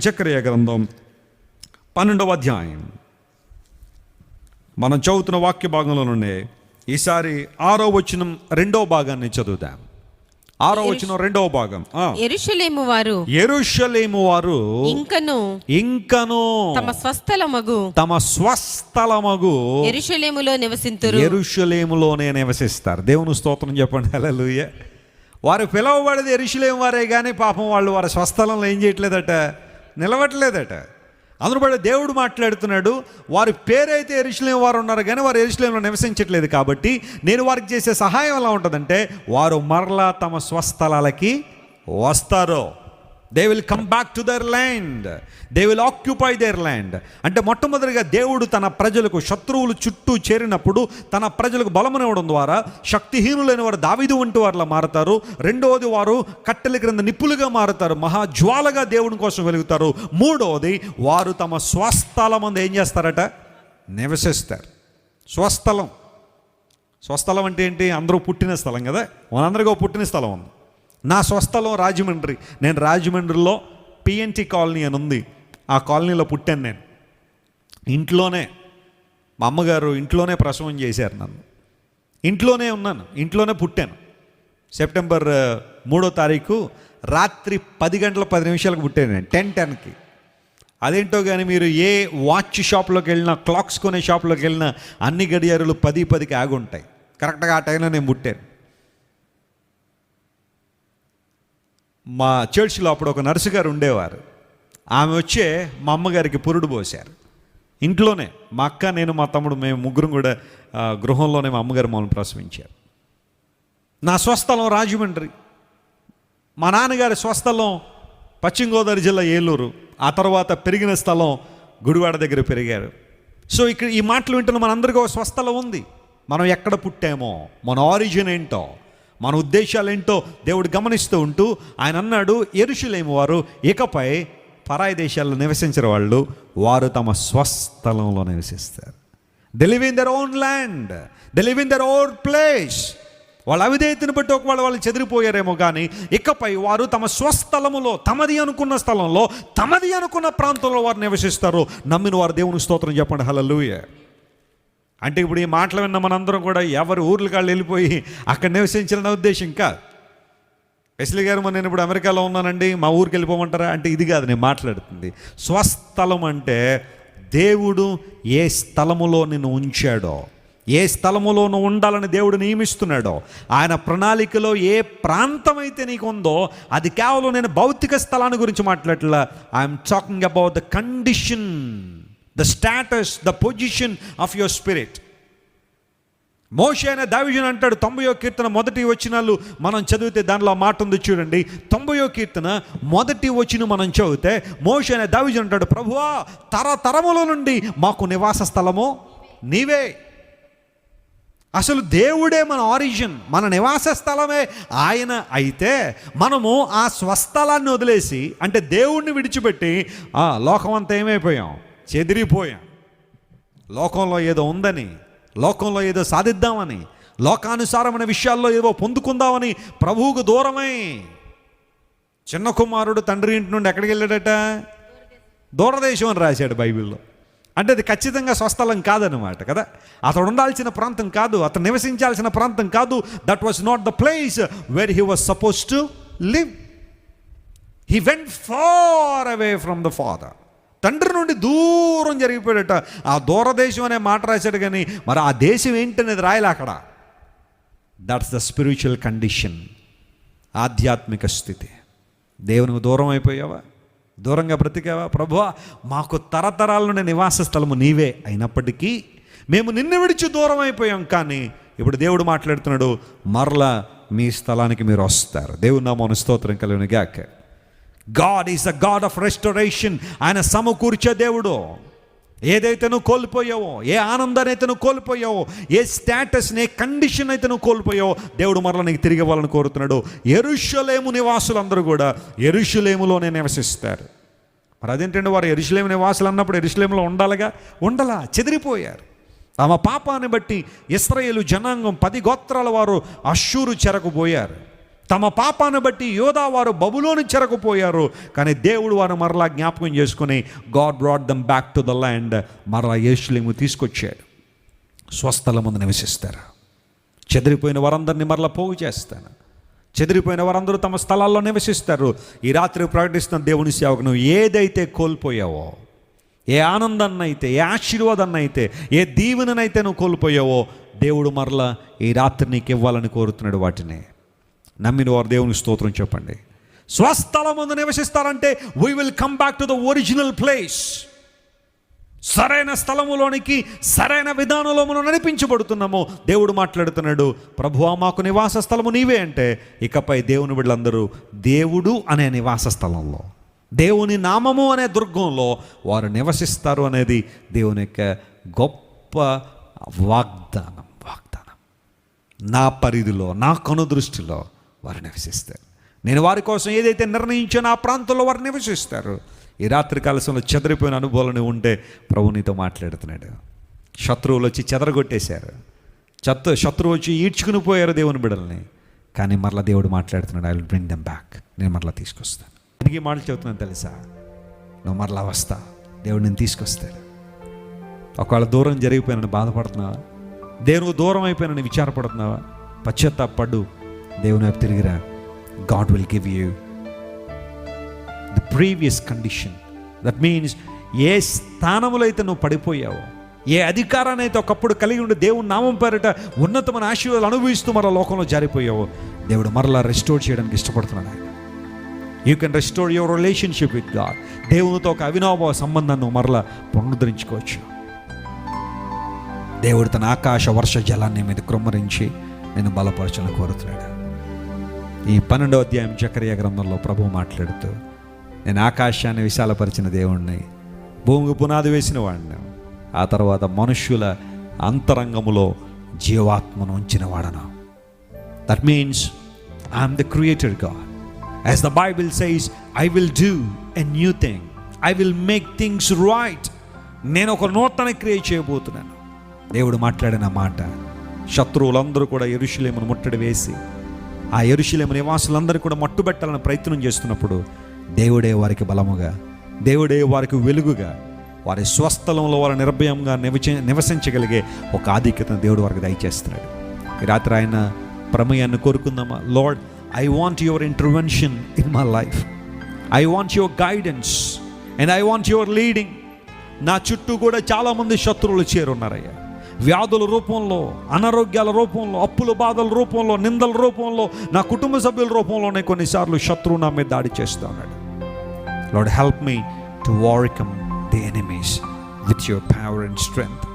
జకర్యా గ్రంథం 12వ అధ్యాయం మనం చదువుతున్న వాక్య భాగంలో నుండి ఈసారి 6వ వచనం 2వ భాగాన్ని చదువుదాం. 6వ వచనం 2వ భాగం. యెరూషలేము వారు ఇంకను తమ స్వస్థలమగు యెరూషలేములోనే నివసిస్తారు. దేవుని స్తోత్రం చెప్పండి. హల్లెలూయా. వారు పిలవబడేది యెరూషలేము వారే, కానీ పాపం వాళ్ళు వారి స్వస్థలంలో ఏం చేయట్లేదట, నిలవట్లేదట. అందులో బట్టి దేవుడు మాట్లాడుతున్నాడు, వారి పేరైతే యెరూషలేము వారు ఉన్నారు కానీ వారు యెరూషలేములో నివసించట్లేదు. కాబట్టి నేను వారికి చేసే సహాయం ఎలా ఉంటుందంటే, వారు మరలా తమ స్వస్థలాలకి వస్తారు. They will come back to their land, they will occupy there land. అంటే మొట్టమొదటిగా దేవుడు తన ప్రజలకు, శత్రువులు చుట్టూ చేరినప్పుడు తన ప్రజలకు బలమనివ్వడం ద్వారా శక్తిహీనులైన వారు దావీదు వంటి వారిలా మారుతారు. రెండవది, వారు కట్టెల క్రింద నిప్పులుగా మారుతారు, మహాజ్వాలగా దేవుని కోసం వెలుగుతారు. మూడవది, వారు తమ స్వస్థలం ముందు ఏం చేస్తారట, నివసిస్తారు. స్వస్థలం అంటే ఏంటి? అందరూ పుట్టిన స్థలం కదా, మనందరికీ పుట్టిన స్థలం ఉంది. నా స్వస్థలం రాజమండ్రి. నేను రాజమండ్రిలో పిఎన్టీ కాలనీ అని ఉంది, ఆ కాలనీలో పుట్టాను. నేను ఇంట్లోనే, మా అమ్మగారు ఇంట్లోనే ప్రసవం చేశారు నన్ను. ఇంట్లోనే ఉన్నాను, ఇంట్లోనే పుట్టాను. సెప్టెంబర్ 3వ తారీఖు రాత్రి 10 గంటల 10 నిమిషాలకు పుట్టాను నేను, 10:10కి. అదేంటో కానీ మీరు ఏ వాచ్ షాప్లోకి వెళ్ళినా, క్లాక్స్ కొనే షాప్లోకి వెళ్ళినా అన్ని గడియారులు 10:10కి ఆగి ఉంటాయి. కరెక్ట్గా ఆ టైంలో నేను పుట్టాను. మా చర్చిలో అప్పుడు ఒక నర్సు గారు ఉండేవారు. ఆమె వచ్చే మా అమ్మగారికి పురుడు పోశారు ఇంట్లోనే. మా అక్క, నేను, మా తమ్ముడు, మేము ముగ్గురం కూడా గృహంలోనే మా అమ్మగారు మమ్మల్ని ప్రసవించారు. నా స్వస్థలం రాజమండ్రి. మా నాన్నగారి స్వస్థలం పశ్చిమ గోదావరి జిల్లా ఏలూరు. ఆ తర్వాత పెరిగిన స్థలం గుడివాడ దగ్గర పెరిగారు. సో ఇక్కడ ఈ మాటలు వింటున్న మనందరికీ ఒక స్వస్థలం ఉంది. మనం ఎక్కడ పుట్టామో, మన ఆరిజిన్ ఏంటో, మన ఉద్దేశాలు ఏంటో దేవుడు గమనిస్తూ ఉంటూ ఆయన అన్నాడు, యెరూషలేము వారు ఇకపై పరాయి దేశాల్లో నివసించిన వాళ్ళు, వారు తమ స్వస్థలంలో నివసిస్తారు. They live in their own land, they live in their own place. వాళ్ళ అవిధేయతను బట్టి ఒకవేళ వాళ్ళు చెదిరిపోయారేమో కానీ ఇకపై వారు తమ స్వస్థలములో, తమది అనుకున్న స్థలంలో, తమది అనుకున్న ప్రాంతంలో వారు నివసిస్తారు. నమ్మిన వారు దేవుని స్తోత్రం చెప్పండి. హల్లెలూయా. అంటే ఇప్పుడు ఈ మాటలు విన్న మనందరం కూడా ఎవరి ఊర్ల కాళ్ళు వెళ్ళిపోయి అక్కడ నివసించాలన్న ఉద్దేశం కాదు. వెస్లీ గారు, నేను ఇప్పుడు అమెరికాలో ఉన్నానండి, మా ఊరికి వెళ్ళిపోమంటారా అంటే ఇది కాదు నేను మాట్లాడుతుంది. స్వస్థలం అంటే దేవుడు ఏ స్థలములో నిన్ను ఉంచాడో, ఏ స్థలములో నువ్వు ఉండాలని దేవుడు నియమిస్తున్నాడో, ఆయన ప్రణాళికలో ఏ ప్రాంతం అయితే నీకు ఉందో, అది కేవలం నేను భౌతిక స్థలాన్ని గురించి మాట్లాడట్లా. I'm talking about the condition, the status, the position of your spirit. Moshe అనే దావీదును అంటాడు, 90వ కీర్తన 1వ వచనాలు మనం చదివితే దానిలో ఆ మాట ఉంది చూడండి. 90వ కీర్తన 1వ వచనం మనం చదివితే మోషే అనే దావీదును అంటాడు, ప్రభువా, తరతరముల నుండి మాకు నివాస స్థలము నీవే. అసలు దేవుడే మన ఆరిజిన్, మన నివాస స్థలమే ఆయన. అయితే మనము ఆ స్వస్థలాన్ని వదిలేసి, అంటే దేవుణ్ణి విడిచిపెట్టి లోకం అంతా ఏమైపోయాం, చెదిరిపోయాం. లోకంలో ఏదో ఉందని, లోకంలో ఏదో సాధిద్దామని, లోకానుసారమైన విషయాల్లో ఏదో పొందుకుందామని ప్రభువుకు దూరమై, చిన్న కుమారుడు తండ్రి ఇంటి నుండి ఎక్కడికి వెళ్ళాడట, దూరదేశం అని రాశాడు బైబిల్లో. అంటే అది ఖచ్చితంగా స్వస్థలం కాదనమాట కదా. అతడు ఉండాల్సిన ప్రాంతం కాదు, అతను నివసించాల్సిన ప్రాంతం కాదు. That was not the place where he was suppose to live. He went far away from the father. తండ్రి నుండి దూరం జరిగిపోయాడట. ఆ దూరదేశం అనే మాట రాశాడు కానీ మరి ఆ దేశం ఏంటనేది రాయలే అక్కడ. దట్స్ ద స్పిరిచువల్ కండిషన్, ఆధ్యాత్మిక స్థితి. దేవునికి దూరం అయిపోయావా, దూరంగా బ్రతికావా? ప్రభువా, మాకు తరతరాల నుండి నివాస స్థలము నీవే, అయినప్పటికీ మేము నిన్ను విడిచి దూరం అయిపోయాం. కానీ ఇప్పుడు దేవుడు మాట్లాడుతున్నాడు, మరలా మీ స్థలానికి మీరు వస్తారు. దేవుని నామమున స్తోత్రం కలుగును గాక. God is the God of restoration. ఆయన సమకూర్చే దేవుడు. ఏదైతే నువ్వు కోల్పోయావో, ఏ ఆనందాన్ని అయితే నువ్వు కోల్పోయావో, ఏ స్టేటస్ని, ఏ కండిషన్ అయితే నువ్వు కోల్పోయావో, దేవుడు మరలా నీకు తిరిగి ఇవ్వాలని కోరుతున్నాడు. యెరూషలేము నివాసులందరూ కూడా యెరూషలేములోనే నివసిస్తారు. మరి అదేంటంటే వారు యెరూషలేము నివాసులు అన్నప్పుడు యెరూషలేములో ఉండలా, చెదిరిపోయారు. తమ పాపాన్ని బట్టి ఇశ్రాయేలు జనాంగం 10 గోత్రాల వారు అష్షూరు చెరకు పోయారు. తమ పాపాన్ని బట్టి యోధా వారు బబులోని చెరకుపోయారు, కానీ దేవుడు వారు మరలా జ్ఞాపకం చేసుకుని God brought them back to the land. మరలా యెరూషలేము తీసుకొచ్చాడు. స్వస్థలమందు నివసిస్తారు. చెదిరిపోయిన వారందరినీ మరలా పోగు చేస్తాను. చెదిరిపోయిన వారందరూ తమ స్థలాల్లో నివసిస్తారు. ఈ రాత్రి ప్రకటిస్తున్న దేవుని సేవకు, నువ్వు ఏదైతే కోల్పోయావో, ఏ ఆనందాన్ని అయితే, ఏ ఆశీర్వాదాన్ని అయితే, ఏ దీవెననైతే నువ్వు కోల్పోయావో, దేవుడు మరలా ఈ రాత్రి నీకు ఇవ్వాలని కోరుతున్నాడు. వాటిని నమ్మిన వారు దేవునికి స్తోత్రం చెప్పండి. స్వస్థలమందు నివసిస్తారంటే we will come back to the original place. సరైన స్థలములోనికి సరైన విధానంలో మనం నడిపించబడుతున్నాము. దేవుడు మాట్లాడుతున్నాడు, ప్రభువా మాకు నివాస స్థలము నీవే అంటే, ఇకపై దేవుని బిడ్డలందరూ దేవుడు అనే నివాస స్థలంలో, దేవుని నామము అనే దుర్గంలో వారు నివసిస్తారు అనేది దేవుని యొక్క గొప్ప వాగ్దానం. నా పరిధిలో, నా కనుదృష్టిలో వారు నివసిస్తారు. నేను వారి కోసం ఏదైతే నిర్ణయించానో ఆ ప్రాంతంలో వారు నివసిస్తారు. ఈ రాత్రి కాలంలో చెదరిపోయిన అనుభవాలు ఉంటే ప్రభు నీతో మాట్లాడుతున్నాడు. శత్రువులు వచ్చి చెదరగొట్టేశారు, శత్రువు వచ్చి ఈడ్చుకుని పోయారు దేవుని బిడ్డల్ని, కానీ మరలా దేవుడు మాట్లాడుతున్నాడు, I will bring them back. నేను మరలా తీసుకొస్తాను. అందుకే మాటలు చెబుతున్నాను తెలుసా, నువ్వు మరలా వస్తా, దేవుడు నేను తీసుకొస్తాడు. ఒకవేళ దూరం జరిగిపోయినని బాధపడుతున్నావా, దేవునికి దూరం అయిపోయినని విచారపడుతున్నావా, పశ్చాత్తాపడు, దేవుని వైపు తిరిగిరా. God will give you the previous condition. That means ఏ స్థానంలో అయితే నువ్వు పడిపోయావో, ఏ అధికారాన్ని అయితే ఒకప్పుడు కలిగి ఉండి దేవుని నామం పేరిట ఉన్నతమైన ఆశీర్వాదాలు అనుభవిస్తూ మరలా లోకంలో జారిపోయావో, దేవుడు మరలా రెస్టోర్ చేయడానికి ఇష్టపడుతున్నాడు ఆయన. You can restore your relationship with God. దేవునితో ఒక అవినాభావ సంబంధాన్ని మరలా పునరుద్ధరించుకోవచ్చు. దేవుడు తన ఆకాశ వర్ష జలాన్ని మీద కృమ్మరించి నేను బలపరచాలని కోరుతున్నాడు. ఈ 12వ అధ్యాయం జకరియా గ్రంథంలో ప్రభువు మాట్లాడుతూ, నేను ఆకాశాన్ని విశాలపరిచిన దేవుణ్ణి, భూమికి పునాది వేసిన వాడిని, ఆ తర్వాత మనుష్యుల అంతరంగములో జీవాత్మను ఉంచిన వాడను. That means I'm the creator God. As the Bible says, I will do a new thing, I will make things right. నేను ఒక నూతన క్రియేట్ చేయబోతున్నాను. దేవుడు మాట్లాడిన మాట, శత్రువులందరూ కూడా యెరూషలేమును ముట్టడి వేసి ఆ యెరూషలేము నివాసులందరూ కూడా మట్టుబెట్టాలని ప్రయత్నం చేస్తున్నప్పుడు, దేవుడే వారికి బలముగా, దేవుడే వారికి వెలుగుగా, వారి స్వస్థలంలో వారు నిర్భయంగా నివసించగలిగే ఒక ఆధిక్యతను దేవుడు వారికి దయచేస్తున్నాడు. ఈ రాత్రి ఆయన ప్రమేయాన్ని కోరుకుందామా? Lord, I want your intervention in my life. I want your guidance and I want your leading. నా చుట్టూ కూడా చాలామంది శత్రువులు చేరున్నారయ్యా. వ్యాధుల రూపంలో, అనారోగ్యాల రూపంలో, అప్పుల బాధల రూపంలో, నిందల రూపంలో, నా కుటుంబ సభ్యుల రూపంలోనే కొన్నిసార్లు శత్రువు నా మీద దాడి చేస్తూ ఉన్నాడు. Lord, help me to overcome the enemies with your power and strength.